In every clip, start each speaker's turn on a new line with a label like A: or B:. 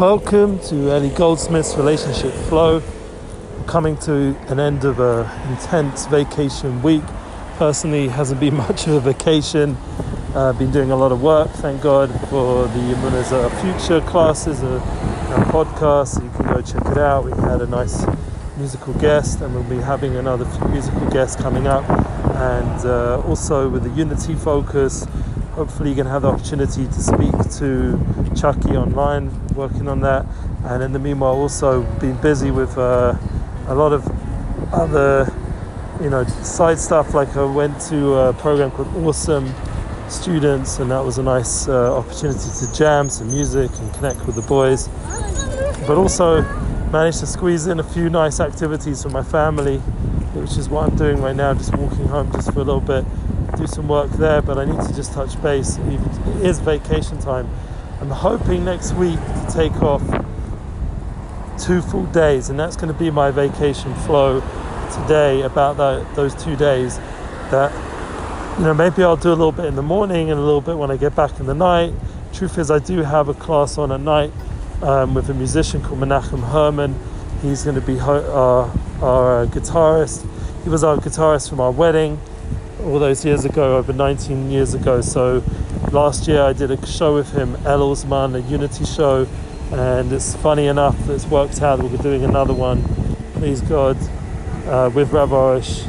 A: Welcome to Eliezer Goldsmith's Relationship Flow. Coming to an end of an intense vacation week. Personally, hasn't been much of a vacation. Been doing a lot of work, thank God, for the Emuna's future classes, a podcast. So you can go check it out. We had a nice musical guest, and we'll be having another few musical guests coming up. And also with the Unity focus, hopefully you can have the opportunity to speak to Chucky online, working on that. And in the meanwhile, also been busy with a lot of other, side stuff. Like I went to a program called Awesome Students, and that was a nice opportunity to jam some music and connect with the boys. But also managed to squeeze in a few nice activities for my family, which is what I'm doing right now, just walking home just for a little bit, do some work there. But I need to just touch base. It is vacation time. I'm hoping next week to take off 2 full days, and that's going to be my vacation flow today, about those 2 days. That maybe I'll do a little bit in the morning and a little bit when I get back in the night. Truth is, I do have a class on at night with a musician called Herman. He's going to be our guitarist. He was our guitarist from our wedding all those years ago, over 19 years ago. So last year I did a show with him, a Unity show, and it's funny enough that it's worked out that we're doing another one, please God, with Rav Arush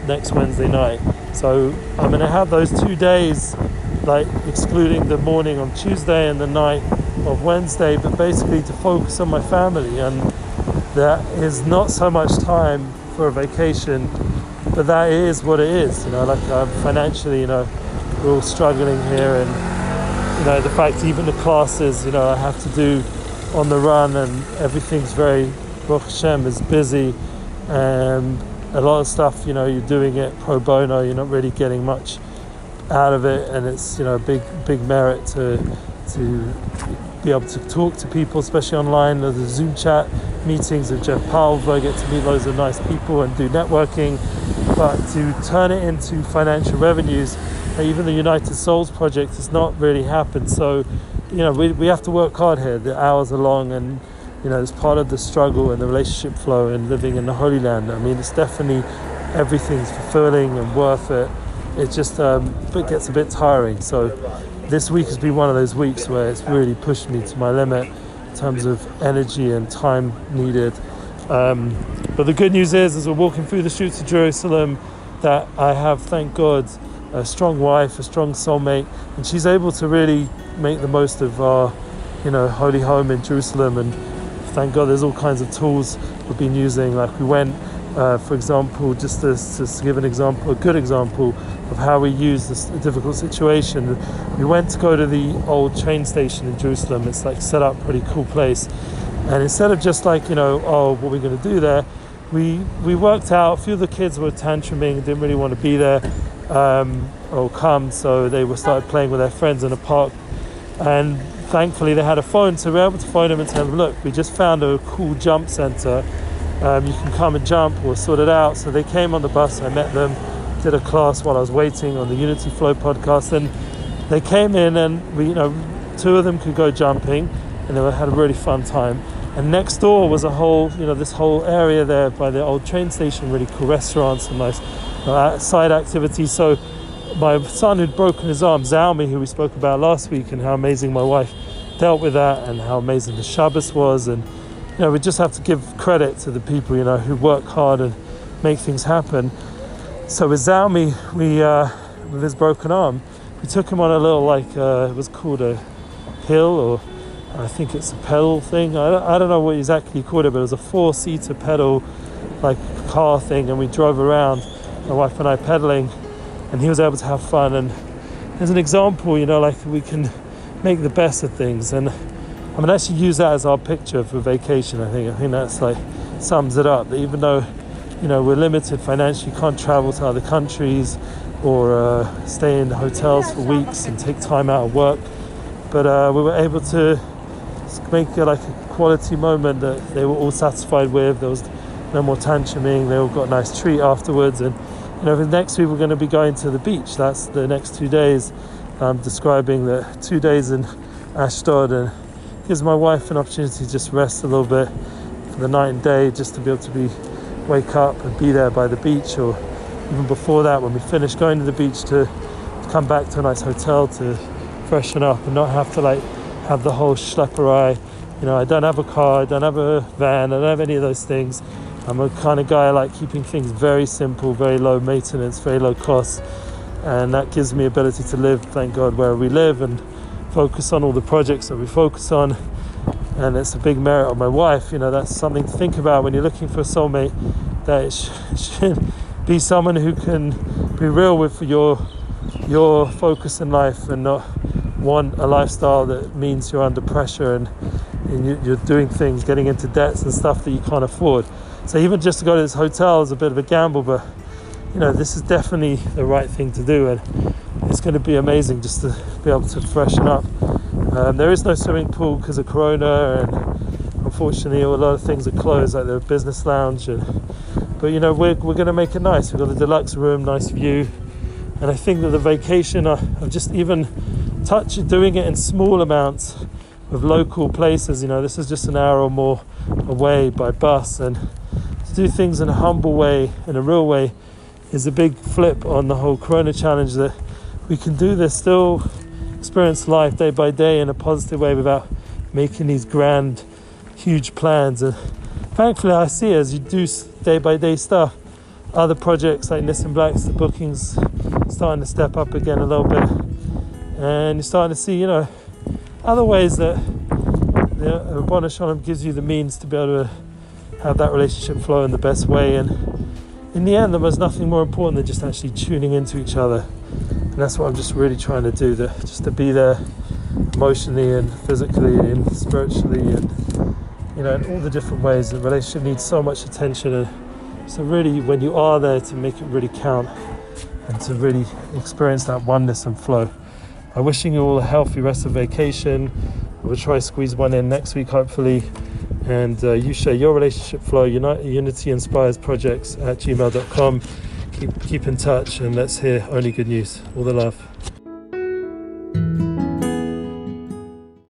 A: next Wednesday night. So I'm going to have those 2 days, like excluding the morning on Tuesday and the night of Wednesday, but basically to focus on my family. And that is not so much time for a vacation, but that is what it is. Financially, we're all struggling here, and the fact even the classes, I have to do on the run, and everything's very, Baruch Hashem, is busy, and a lot of stuff, you're doing it pro bono, you're not really getting much out of it, and it's, big merit to be able to talk to people, especially online. There's the Zoom chat meetings with Jeff Powell, I get to meet loads of nice people and do networking, but to turn it into financial revenues, even the United Souls project has not really happened. So, we have to work hard here. The hours are long, and it's part of the struggle and the relationship flow and living in the Holy Land. I mean, it's definitely, everything's fulfilling and worth it. It just it gets a bit tiring. So this week has been one of those weeks where it's really pushed me to my limit in terms of energy and time needed. But the good news is, as we're walking through the streets of Jerusalem, that I have, thank God, a strong wife, a strong soulmate, and she's able to really make the most of our, holy home in Jerusalem. And thank God there's all kinds of tools we've been using. Like we went, for example, just to give an example, a good example of how we use this difficult situation. We went to go to the old train station in Jerusalem. It's like set up, pretty cool place. And instead of just like, what are we going to do there? We worked out, a few of the kids were tantruming, didn't really want to be there or come, so they started playing with their friends in a park. And thankfully they had a phone, so we were able to phone them and tell them, look, we just found a cool jump center. You can come and jump, we'll sort it out. So they came on the bus, I met them, did a class while I was waiting on the Unity Flow podcast, and they came in, and we, 2 of them could go jumping, and they had a really fun time. And next door was a whole, this whole area there by the old train station, really cool restaurants and nice side activities. So my son who'd broken his arm, Zalmi, who we spoke about last week, and how amazing my wife dealt with that, and how amazing the Shabbos was. And, we just have to give credit to the people, who work hard and make things happen. So with Zalmi, with his broken arm, we took him on a little, it was called a hill, or I think it's a pedal thing. I don't know what exactly you called it, but it was a 4-seater pedal, car thing, and we drove around, my wife and I pedaling, and he was able to have fun. And as an example, we can make the best of things. And I'm gonna actually use that as our picture for vacation. I think that's sums it up. That even though we're limited financially, can't travel to other countries or stay in hotels for weeks and take time out of work, but we were able to make a quality moment that they were all satisfied with. There was no more tantruming. They all got a nice treat afterwards. And the next week we're going to be going to the beach. That's the next 2 days. I'm describing the 2 days in Ashdod, and gives my wife an opportunity to just rest a little bit for the night and day, just to be able to wake up and be there by the beach, or even before that when we finish going to the beach, to come back to a nice hotel to freshen up and not have to like have the whole schlepperei. You know, I don't have a car, I don't have a van, I don't have any of those things. I'm a kind of guy I like keeping things very simple, very low maintenance, very low cost, and that gives me ability to live, thank God, where we live and focus on all the projects that we focus on. And it's a big merit of my wife. You know, that's something to think about when you're looking for a soulmate, that it should be someone who can be real with your focus in life and not want a lifestyle that means you're under pressure and you're doing things, getting into debts and stuff that you can't afford. So even just to go to this hotel is a bit of a gamble, but you know, this is definitely the right thing to do, and it's going to be amazing just to be able to freshen up. There is no swimming pool because of Corona, and unfortunately a lot of things are closed, like the business lounge. But you know, we're going to make it nice. We've got a deluxe room, nice view, and I think that the vacation of just even doing it in small amounts with local places. You know, this is just an hour or more away by bus, and to do things in a humble way, in a real way, is a big flip on the whole Corona challenge, that we can do this, still experience life day by day in a positive way without making these grand, huge plans. And thankfully I see, as you do day by day stuff, other projects like Nissan Black's, the bookings starting to step up again a little bit, and you're starting to see, you know, other ways that Rav Shalom gives you the means to be able to have that relationship flow in the best way. And in the end, there was nothing more important than just actually tuning into each other. And that's what I'm just really trying to do, just to be there emotionally and physically and spiritually, and you know, in all the different ways. The relationship needs so much attention, and so really when you are there, to make it really count and to really experience that oneness and flow. I'm wishing you all a healthy rest of vacation. We'll try to squeeze one in next week, hopefully. And you share your relationship flow, UnityInspiresProjects at gmail.com. Keep in touch, and let's hear only good news. All the love.